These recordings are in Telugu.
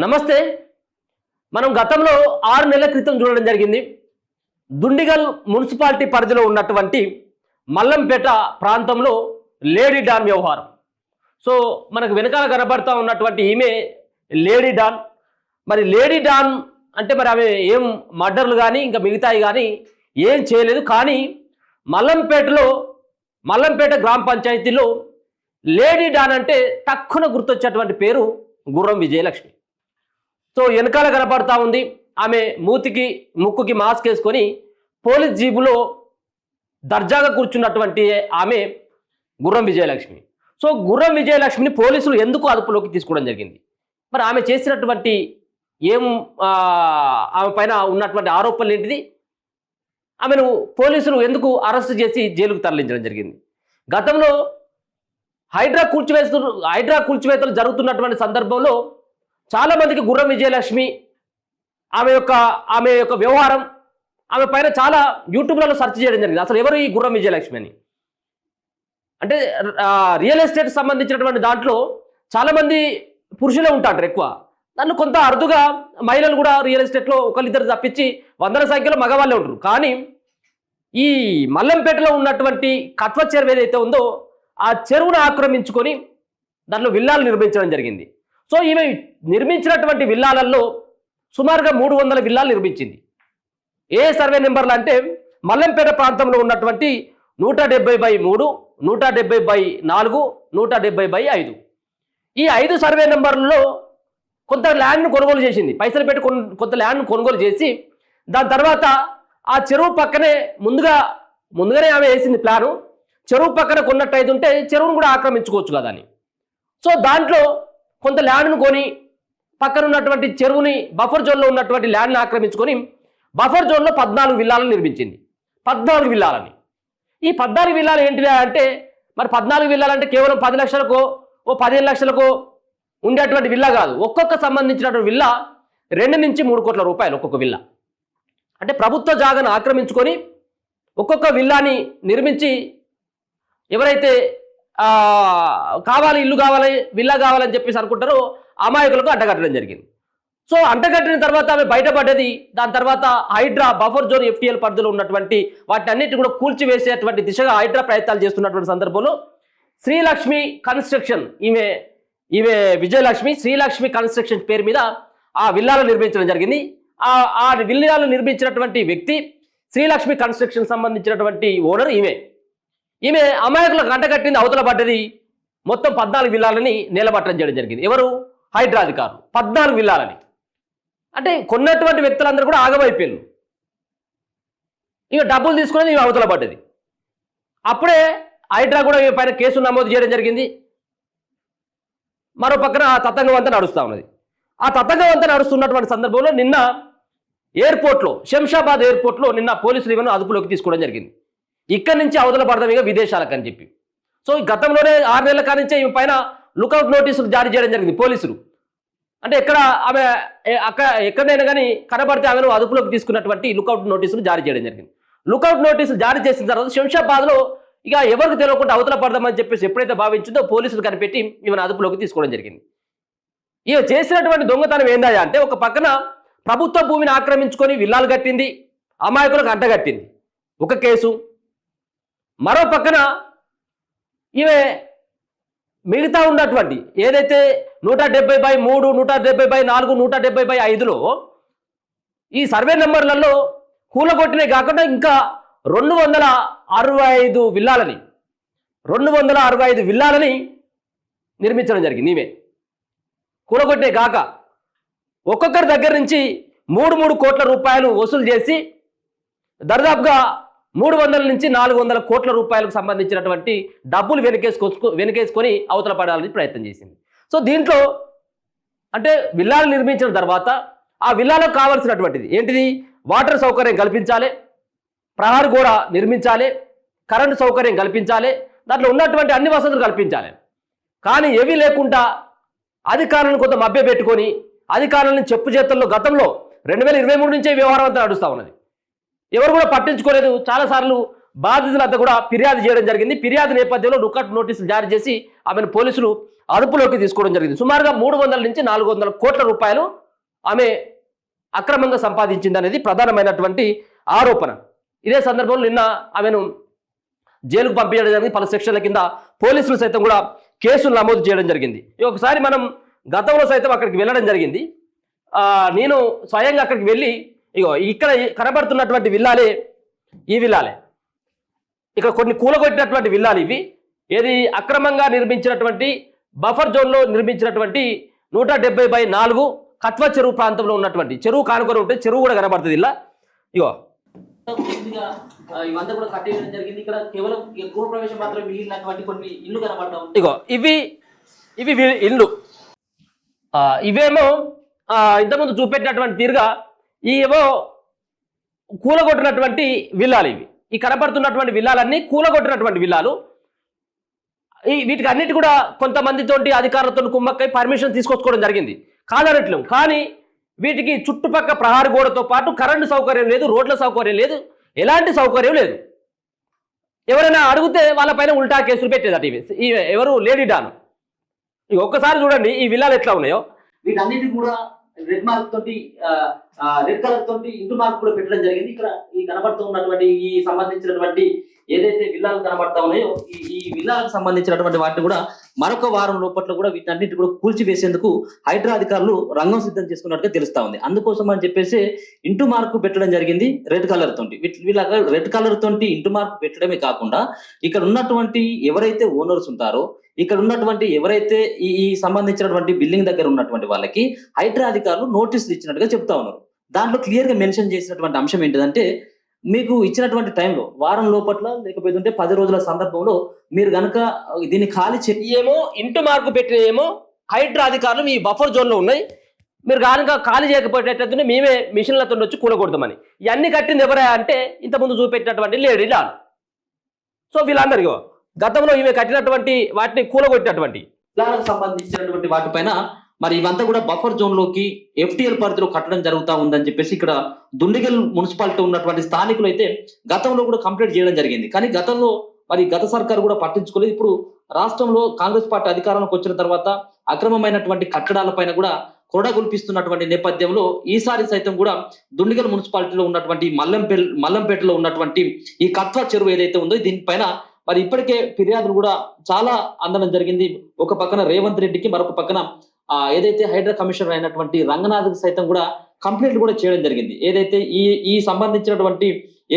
నమస్తే. మనం గతంలో 6 నెలల క్రితం చూడడం జరిగింది. దుండిగల్ మున్సిపాలిటీ పరిధిలో ఉన్నటువంటి మల్లంపేట ప్రాంతంలో లేడీ డాన్ వ్యవహారం. సో మనకు వెనకాల కనబడతా ఉన్నటువంటి ఈమె లేడీ డాన్. మరి లేడీ డాన్ అంటే మరి ఆమె ఏం మర్డర్లు కానీ ఇంకా మిగతాయి కానీ ఏం చేయలేదు. కానీ మల్లంపేట గ్రామ పంచాయతీలో లేడీ డాన్ అంటే తక్కువ గుర్తొచ్చేటువంటి పేరు గుర్రం విజయలక్ష్మి. సో వెనకాల కనపడతా ఉంది ఆమె ముక్కుకి మాస్క్ వేసుకొని పోలీస్ జీబులో దర్జాగా కూర్చున్నటువంటి ఆమె గుర్రం విజయలక్ష్మి. సో గుర్రం విజయలక్ష్మిని పోలీసులు ఎందుకు అదుపులోకి తీసుకోవడం జరిగింది? మరి ఆమె చేసినటువంటి ఆమె పైన ఉన్నటువంటి ఆరోపణలు ఏంటిది? ఆమెను పోలీసులు ఎందుకు అరెస్ట్ చేసి జైలుకు తరలించడం జరిగింది? గతంలో హైడ్రా కూల్చివేతలు జరుగుతున్నటువంటి సందర్భంలో చాలామందికి గుర్రం విజయలక్ష్మి ఆమె యొక్క వ్యవహారం ఆమె పైన చాలా యూట్యూబ్లలో సెర్చ్ చేయడం జరిగింది. అసలు ఎవరు ఈ గుర్రం విజయలక్ష్మి అని? అంటే రియల్ ఎస్టేట్ సంబంధించినటువంటి దాంట్లో చాలామంది పురుషులే ఉంటారు ఎక్కువ. నన్ను కొంత అరుదుగా మహిళలు కూడా రియల్ ఎస్టేట్లో ఒకరిద్దరు తప్పించి వందల సంఖ్యలో మగవాళ్ళే ఉంటారు. కానీ ఈ మల్లంపేటలో ఉన్నటువంటి కత్వ చెరువు ఏదైతే ఉందో ఆ చెరువును ఆక్రమించుకొని దాంట్లో విల్లాలు నిర్మించడం జరిగింది. సో ఈమె నిర్మించినటువంటి విల్లాలలో సుమారుగా 300 విల్లాలు నిర్మించింది. ఏ సర్వే నెంబర్లు అంటే మల్లంపేట ప్రాంతంలో ఉన్నటువంటి 170/3, 170/4, 170/5 ఈ 5 సర్వే నెంబర్లలో కొంత ల్యాండ్ను కొనుగోలు చేసింది. పైసలు పెట్టి కొంత ల్యాండ్ను కొనుగోలు చేసి దాని తర్వాత ఆ చెరువు పక్కనే ముందుగానే ఆమె వేసింది ప్లాను. చెరువు పక్కన కొన్నట్టయితే ఉంటే చెరువును కూడా ఆక్రమించుకోవచ్చు కదా అని. సో దాంట్లో కొంత ల్యాండ్ను కొని పక్కన ఉన్నటువంటి చెరువుని బఫర్ జోన్లో ఉన్నటువంటి ల్యాండ్ని ఆక్రమించుకొని బఫర్ జోన్లో 14 విల్లాలను నిర్మించింది. 14 విల్లాలని. ఈ 14 విల్లాలు ఏంటిదా అంటే మరి 14 విల్లాలంటే కేవలం 10 లక్షలకో 15 లక్షలకో ఉండేటువంటి విల్లా కాదు. ఒక్కొక్క సంబంధించినటువంటి విల్లా 2 నుంచి 3 కోట్ల రూపాయలు ఒక్కొక్క విల్లా. అంటే ప్రభుత్వ జాగాను ఆక్రమించుకొని ఒక్కొక్క విల్లాని నిర్మించి ఎవరైతే ఇల్లు కావాలి విల్లా కావాలని చెప్పేసి అనుకుంటారో అమాయకులకు అడ్డగట్టడం జరిగింది. సో అంటగట్టిన తర్వాత ఆమె బయటపడ్డది. దాని తర్వాత హైడ్రా బఫర్ జోన్ FTL పరిధిలో ఉన్నటువంటి వాటిని అన్నిటి కూడా కూల్చివేసేటువంటి దిశగా హైడ్రా ప్రయత్నాలు చేస్తున్నటువంటి సందర్భంలో శ్రీలక్ష్మి కన్స్ట్రక్షన్ ఈమె విజయలక్ష్మి శ్రీలక్ష్మి కన్స్ట్రక్షన్ పేరు మీద ఆ విల్లాలు నిర్మించడం జరిగింది. ఆ విల్లాలు నిర్మించినటువంటి వ్యక్తి శ్రీలక్ష్మి కన్స్ట్రక్షన్ సంబంధించినటువంటి ఓనర్ ఈమె అమాయకులకు గంటగట్టింది. అవతల పడ్డది. మొత్తం 14 విల్లాలని నేలబట్టడం చేయడం జరిగింది. ఎవరు? హైడ్రా అధికారులు 14 విల్లాలని. అంటే కొన్నటువంటి వ్యక్తులందరూ కూడా ఆగమైపోయారు. ఇక డబ్బులు తీసుకునేది ఈమె అవతల పడ్డది. అప్పుడే హైడ్రా కూడా ఈమె పైన కేసు నమోదు చేయడం జరిగింది. మరో పక్కన ఆ తతంగం అంతా నడుస్తూ ఉన్నది. ఆ తతంగం అంతా నడుస్తున్నటువంటి సందర్భంలో నిన్న శంషాబాద్ ఎయిర్పోర్ట్లో నిన్న పోలీసులు ఈమెను అదుపులోకి తీసుకోవడం జరిగింది. ఇక్కడి నుంచి అవతల పడదాం ఇక విదేశాలకు అని చెప్పి. సో గతంలోనే 6 నెలల కానించే ఈమె పైన లుకౌట్ నోటీసులు జారీ చేయడం జరిగింది పోలీసులు. అంటే ఎక్కడైనా కానీ కనబడితే ఆమెను అదుపులోకి తీసుకున్నటువంటి లుకౌట్ నోటీసులు జారీ చేయడం జరిగింది. లుకౌట్ నోటీసులు జారీ చేసిన తర్వాత శంషాబాద్లో ఇక ఎవరికి తెలియకుండా అవతల పడదామని చెప్పేసి ఎప్పుడైతే భావించిందో పోలీసులు కనిపెట్టి ఈమెను అదుపులోకి తీసుకోవడం జరిగింది. ఈమె చేసినటువంటి దొంగతనం ఏందా అంటే ఒక పక్కన ప్రభుత్వ భూమిని ఆక్రమించుకొని విల్లాలు కట్టింది, అమాయకులకు అంటగట్టింది ఒక కేసు. మరో పక్కన ఈమె మిగతా ఉన్నటువంటి ఏదైతే 170/3, 170/4, 170/5లో ఈ సర్వే నెంబర్లలో కూలగొట్టినే కాకుండా ఇంకా 265 విల్లాలని నిర్మించడం జరిగింది. ఈమె కూలగొట్టినే కాక ఒక్కొక్కరి దగ్గర నుంచి 3 కోట్ల రూపాయలు వసూలు చేసి దర్దాపుగా 300 నుంచి 400 కోట్ల రూపాయలకు సంబంధించినటువంటి డబ్బులు వెనకేసుకొని అవతల పడాలని ప్రయత్నం చేసింది. సో దీంట్లో అంటే విల్లాలు నిర్మించిన తర్వాత ఆ విల్లాలకు కావాల్సినటువంటిది ఏంటిది? వాటర్ సౌకర్యం కల్పించాలి, ప్రహరీ గోడ నిర్మించాలి, కరెంటు సౌకర్యం కల్పించాలి, దాంట్లో ఉన్నటువంటి అన్ని వసతులు కల్పించాలి. కానీ ఏవీ లేకుండా అధికారులను కొంత మభ్యపెట్టుకొని అధికారులను చెప్పు చేతుల్లో గతంలో 2023 నుంచే వ్యవహారం అంతా నడుస్తూ ఉన్నది. ఎవరు కూడా పట్టించుకోలేదు. చాలాసార్లు బాధితులంతా కూడా ఫిర్యాదు చేయడం జరిగింది. ఫిర్యాదు నేపథ్యంలో లుకౌట్ నోటీసులు జారీ చేసి ఆమెను పోలీసులు అదుపులోకి తీసుకోవడం జరిగింది. సుమారుగా 300 నుంచి 400 కోట్ల రూపాయలు ఆమె అక్రమంగా సంపాదించింది అనేది ప్రధానమైనటువంటి ఆరోపణ. ఇదే సందర్భంలో నిన్న ఆమెను జైలుకు పంపించడం జరిగింది. పలు సెక్షన్ల కింద పోలీసులు సైతం కూడా కేసులు నమోదు చేయడం జరిగింది. ఒకసారి మనం గతంలో సైతం అక్కడికి వెళ్ళడం జరిగింది. నేను స్వయంగా అక్కడికి వెళ్ళి ఇక్కడ కనబడుతున్నటువంటి విల్లాలే ఈ విల్లాలే, ఇక్కడ కొన్ని కూలగొట్టినటువంటి విల్లాలు ఇవి. ఏది అక్రమంగా నిర్మించినటువంటి బఫర్ జోన్లో నిర్మించినటువంటి 170/4 కత్వ చెరువు ప్రాంతంలో ఉన్నటువంటి చెరువు కానుకొని ఉంటే చెరువు కూడా కనబడుతుంది. ఇలా ఇవంతా కూడా కట్టేయడం జరిగింది. ఇక్కడ కేవలం గృహప్రవేశం మాత్రం మిగిలినటువంటి కొన్ని ఇల్లు కనబడతాం. ఇవి ఇల్లు, ఇవేమో ఇంతకుముందు చూపెట్టినటువంటి తీరుగా ఏవో కూలగొట్టినటువంటి విల్లాలు. ఈ కనపడుతున్నటువంటి విల్లాలన్నీ కూలగొట్టినటువంటి విల్లాలు. వీటికి అన్నిటి కూడా కొంతమందితోటి అధికారులతో కుమ్మక్కై పర్మిషన్ తీసుకొచ్చుకోవడం జరిగింది కాలనట్లు. కానీ వీటికి చుట్టుపక్కల ప్రహారీ గోడతో పాటు కరెంటు సౌకర్యం లేదు, రోడ్ల సౌకర్యం లేదు, ఎలాంటి సౌకర్యం లేదు. ఎవరైనా అడిగితే వాళ్ళపైన ఉల్టా కేసులు పెట్టేదట ఎవరు లేడీ డాన్. ఒక్కసారి చూడండి ఈ విల్లాలు ఎట్లా ఉన్నాయో. వీటన్నిటి కూడా రెడ్ మార్క్ తోటి రెడ్ కలర్ తోటి ఇంటూ మార్క్ కూడా పెట్టడం జరిగింది. ఇక్కడ ఈ కనబడుతూ ఉన్నటువంటి ఈ సంబంధించినటువంటి ఏదైతే విల్లాలు కనబడతా ఉన్నాయో ఈ విల్లాలకు సంబంధించినటువంటి వాటిని కూడా మరొక వారం లోపల కూడా వీటన్నిటి కూడా కూల్చివేసేందుకు హైడ్రా అధికారులు రంగం సిద్ధం చేసుకున్నట్టుగా తెలుస్తా ఉంది. అందుకోసం అని చెప్పేసి ఇంటూ మార్క్ పెట్టడం జరిగింది రెడ్ కలర్ తోటి. వీళ్ళ రెడ్ కలర్ తోటి ఇంటూ మార్క్ పెట్టడమే కాకుండా ఇక్కడ ఉన్నటువంటి ఎవరైతే ఓనర్స్ ఉంటారో, ఇక్కడ ఉన్నటువంటి ఎవరైతే ఈ సంబంధించినటువంటి బిల్డింగ్ దగ్గర ఉన్నటువంటి వాళ్ళకి హైడ్రా అధికారులు నోటీసులు ఇచ్చినట్టుగా చెప్తా ఉన్నారు. దాంట్లో క్లియర్ గా మెన్షన్ చేసినటువంటి అంశం ఏంటిదంటే, మీకు ఇచ్చినటువంటి టైంలో వారం లోపట్ల లేకపోతే 10 రోజుల సందర్భంలో మీరు గనక దీన్ని ఖాళీ ఏమో ఇంటూ మార్కు పెట్టినేమో హైడ్రా అధికారులు మీ బఫర్ జోన్ లో ఉన్నాయి, మీరు కనుక ఖాళీ చేయకపోయేటట్టు మేమే మిషన్లతో వచ్చి కూలగొడతామని. ఇవన్నీ కట్టింది ఎవరా అంటే ఇంతకుముందు చూపెట్టినటువంటి లేడీ డాన్. సో వీళ్ళందరికీ గతంలో ఈమె కట్టినటువంటి వాటిని కూలగొట్టినటువంటి విల్లాలకు సంబంధించినటువంటి వాటిపైన మరి ఇవంతా కూడా బఫర్ జోన్ లోకి ఎఫ్టీఎల్ పరిధిలో కట్టడం జరుగుతూ ఉందని చెప్పేసి ఇక్కడ దుండిగల్ మున్సిపాలిటీ ఉన్నటువంటి స్థానికులు అయితే గతంలో కూడా కంప్లైంట్ చేయడం జరిగింది. కానీ గతంలో మరి గత సర్కారు కూడా పట్టించుకోలేదు. ఇప్పుడు రాష్ట్రంలో కాంగ్రెస్ పార్టీ అధికారంలోకి వచ్చిన తర్వాత అక్రమమైనటువంటి కట్టడాలపైన కూడా కొరడగొల్పిస్తున్నటువంటి నేపథ్యంలో ఈసారి సైతం కూడా దుండిగల్ మున్సిపాలిటీలో ఉన్నటువంటి మల్లంపేటలో ఉన్నటువంటి ఈ కత్వ చెరువు ఏదైతే ఉందో దీనిపైన మరి ఇప్పటికే ఫిర్యాదులు కూడా చాలా అందడం జరిగింది. ఒక పక్కన రేవంత్ రెడ్డికి, మరొక పక్కన ఏదైతే హైడ్రా కమిషనర్ అయినటువంటి రంగనాథ్ సైతం కూడా కంప్లైంట్ కూడా చేయడం జరిగింది. ఏదైతే ఈ సంబంధించినటువంటి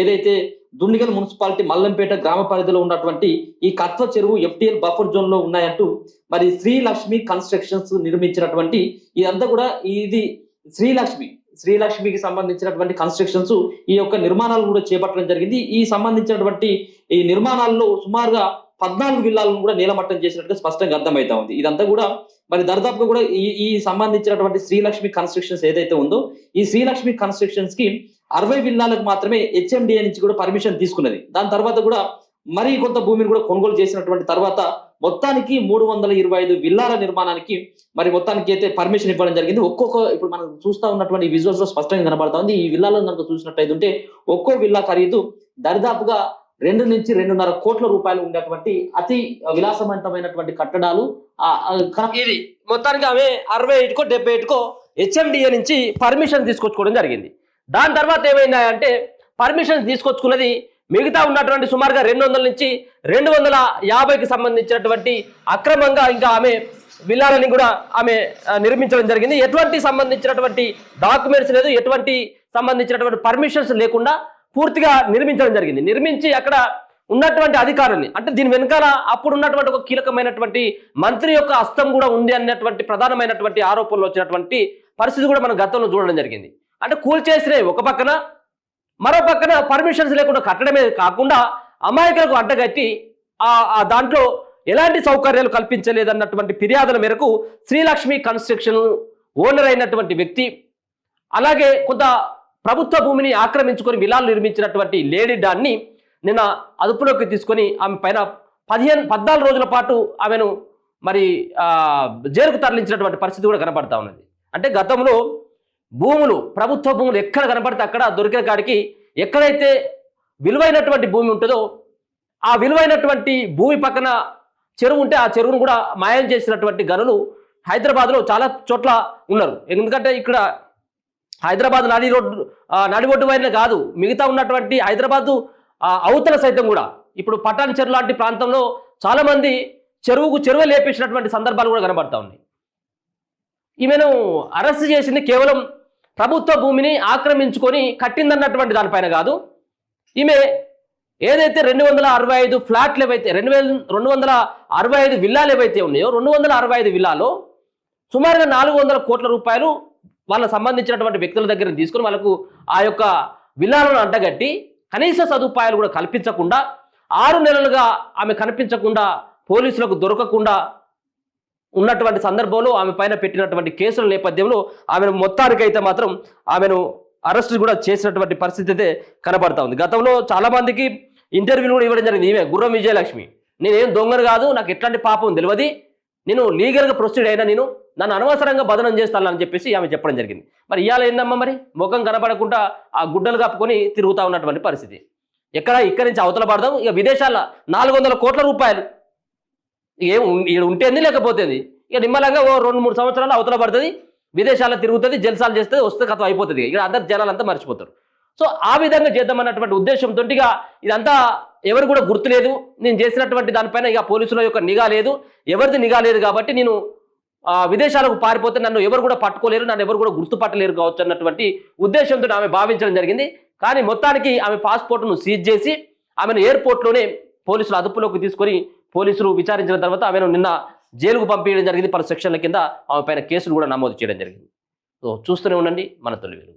ఏదైతే దుండిగల్ మున్సిపాలిటీ మల్లంపేట గ్రామ పరిధిలో ఉన్నటువంటి ఈ కత్వ చెరువు ఎఫ్టీఎల్ బఫర్ జోన్ లో ఉన్నాయంటూ మరి శ్రీలక్ష్మి కన్స్ట్రక్షన్స్ నిర్మించినటువంటి ఇదంతా కూడా ఇది శ్రీలక్ష్మికి సంబంధించినటువంటి కన్స్ట్రక్షన్స్ ఈ యొక్క నిర్మాణాలు కూడా చేపట్టడం జరిగింది. ఈ సంబంధించినటువంటి ఈ నిర్మాణాల్లో సుమారుగా 14 విల్లాలను కూడా నీలమట్టం చేసినట్టుగా స్పష్టంగా అర్థమవుతా ఉంది. ఇదంతా కూడా మరి దర్దాపుగా కూడా ఈ సంబంధించినటువంటి శ్రీలక్ష్మి కన్స్ట్రక్షన్స్ ఏదైతే ఉందో ఈ శ్రీలక్ష్మి కన్స్ట్రక్షన్స్ కి 60 విల్లాలకు మాత్రమే హెచ్ఎండిఏ నుంచి కూడా పర్మిషన్ తీసుకున్నది. దాని తర్వాత కూడా మరి కొంత భూమిని కూడా కొనుగోలు చేసినటువంటి తర్వాత మొత్తానికి 325 విల్లాల నిర్మాణానికి మరి మొత్తానికి అయితే పర్మిషన్ ఇవ్వడం జరిగింది. ఇప్పుడు మనం చూస్తా ఉన్నటువంటి విజువల్స్ లో స్పష్టంగా కనబడతా ఉంది. ఈ విల్లాలను కనుక చూసినట్టయితే ఒక్కో విల్లా ఖరీదు దరిదాపుగా 2 నుంచి 2.5 కోట్ల రూపాయలు ఉండేటువంటి అతి విలాసవంతమైనటువంటి కట్టడాలు. ఇది మొత్తానికి ఆమె 68కో 78కో హెచ్ఎండిఏ నుంచి పర్మిషన్ తీసుకొచ్చుకోవడం జరిగింది. దాని తర్వాత ఏమైందంటే పర్మిషన్ తీసుకొచ్చుకున్నది మిగతా ఉన్నటువంటి సుమారుగా 200 నుంచి 250కి సంబంధించినటువంటి అక్రమంగా ఇంకా ఆమె విల్లాలని కూడా ఆమె నిర్మించడం జరిగింది. ఎటువంటి సంబంధించినటువంటి డాక్యుమెంట్స్ లేదు, ఎటువంటి సంబంధించినటువంటి పర్మిషన్స్ లేకుండా పూర్తిగా నిర్మించడం జరిగింది. నిర్మించి అక్కడ ఉన్నటువంటి అధికారుల్ని అంటే దీని వెనకాల అప్పుడు ఉన్నటువంటి ఒక కీలకమైనటువంటి మంత్రి యొక్క హస్తం కూడా ఉంది అన్నటువంటి ప్రధానమైనటువంటి ఆరోపణలు వచ్చినటువంటి పరిస్థితి కూడా మనం గతంలో చూడడం జరిగింది. అంటే కూల్చేసినవి ఒక పక్కన, మరో పక్కన పర్మిషన్స్ లేకుండా కట్టడమే కాకుండా అమాయకులకు అడ్డగట్టి దాంట్లో ఎలాంటి సౌకర్యాలు కల్పించలేదన్నటువంటి ఫిర్యాదుల మేరకు శ్రీలక్ష్మి కన్స్ట్రక్షన్ ఓనర్ అయినటువంటి వ్యక్తి, అలాగే కొంత ప్రభుత్వ భూమిని ఆక్రమించుకొని విల్లాలు నిర్మించినటువంటి లేడీ డాన్ని నిన్న అదుపులోకి తీసుకొని ఆమె పైన 14 రోజుల పాటు ఆమెను మరి జైలుకు తరలించినటువంటి పరిస్థితి కూడా కనబడతా ఉన్నది. అంటే గతంలో భూములు, ప్రభుత్వ భూములు ఎక్కడ కనబడితే అక్కడ దొరికిన కాడికి ఎక్కడైతే విలువైనటువంటి భూమి ఉంటుందో ఆ విలువైనటువంటి భూమి పక్కన చెరువు ఉంటే ఆ చెరువును కూడా మాయం చేసినటువంటి గనులు హైదరాబాద్లో చాలా చోట్ల ఉన్నారు. ఎందుకంటే ఇక్కడ హైదరాబాద్ నడి ఒడ్డు వైన కాదు, మిగతా ఉన్నటువంటి హైదరాబాదు అవతల సైతం కూడా ఇప్పుడు పటాన్ చెరువు లాంటి ప్రాంతంలో చాలామంది చెరువే లేపేసినటువంటి సందర్భాలు కూడా కనబడతా ఉన్నాయి. ఈమెను అరెస్ట్ చేసింది కేవలం ప్రభుత్వ భూమిని ఆక్రమించుకొని కట్టిందన్నటువంటి దానిపైన కాదు. ఈమె ఏదైతే 265 ఫ్లాట్లు ఏవైతే 265 విల్లాలు ఏవైతే ఉన్నాయో 265 విల్లాలో సుమారుగా 400 కోట్ల రూపాయలు వాళ్ళకు సంబంధించినటువంటి వ్యక్తుల దగ్గర తీసుకొని వాళ్ళకు ఆ యొక్క విల్లాలను అంటగట్టి కనీస సదుపాయాలు కూడా కల్పించకుండా 6 నెలలుగా ఆమె కనిపించకుండా పోలీసులకు దొరకకుండా ఉన్నటువంటి సందర్భంలో ఆమె పైన పెట్టినటువంటి కేసుల నేపథ్యంలో ఆమెను మొత్తానికైతే మాత్రం ఆమెను అరెస్ట్ కూడా చేసినటువంటి పరిస్థితి అయితే కనబడతా ఉంది. గతంలో చాలా మందికి ఇంటర్వ్యూలు కూడా ఇవ్వడం జరిగింది. ఈమె గుర్రం విజయలక్ష్మి, నేనేం దొంగను కాదు, నాకు ఎట్లాంటి పాపం తెలియదు, నేను లీగల్గా ప్రొసీడ్ అయినా నన్ను అనవసరంగా బదనం చేస్తానని చెప్పేసి ఆమె చెప్పడం జరిగింది. మరి ఇవాళ ఏందమ్మా, మరి ముఖం కనబడకుండా ఆ గుడ్డలు కప్పుకొని తిరుగుతూ ఉన్నటువంటి పరిస్థితి. ఇక్కడి నుంచి అవతల పడదాం, ఇక విదేశాల్లో 400 కోట్ల రూపాయలు ఏం ఉంటేంది లేకపోతేంది, ఇక నిమ్మలంగా ఓ 2-3 సంవత్సరాలు అవతల పడుతుంది, విదేశాల్లో తిరుగుతుంది, జల్సాలు చేస్తే వస్తే కథ అయిపోతుంది, ఇక్కడ అందరు జనాలంతా మర్చిపోతారు. సో ఆ విధంగా చేద్దామన్నటువంటి ఉద్దేశంతో ఇదంతా ఎవరు కూడా గుర్తులేదు, నేను చేసినటువంటి దానిపైన ఇక పోలీసుల యొక్క నిఘా లేదు, ఎవరిది నిఘా లేదు కాబట్టి నేను విదేశాలకు పారిపోతే నన్ను ఎవరు కూడా పట్టుకోలేరు, నన్ను ఎవరు కూడా గుర్తుపట్టలేరు కావచ్చు అన్నటువంటి ఉద్దేశంతో ఆమె భావించడం జరిగింది. కానీ మొత్తానికి ఆమె పాస్పోర్ట్ను సీజ్ చేసి ఆమెను ఎయిర్పోర్ట్లోనే పోలీసులు అదుపులోకి తీసుకొని పోలీసులు విచారించిన తర్వాత ఆమెను నిన్న జైలుకు పంపించడం జరిగింది. పలు సెక్షన్ల కింద ఆమె పైన కేసులు కూడా నమోదు చేయడం జరిగింది. సో చూస్తూనే ఉండండి మన తొలి వెలుగు.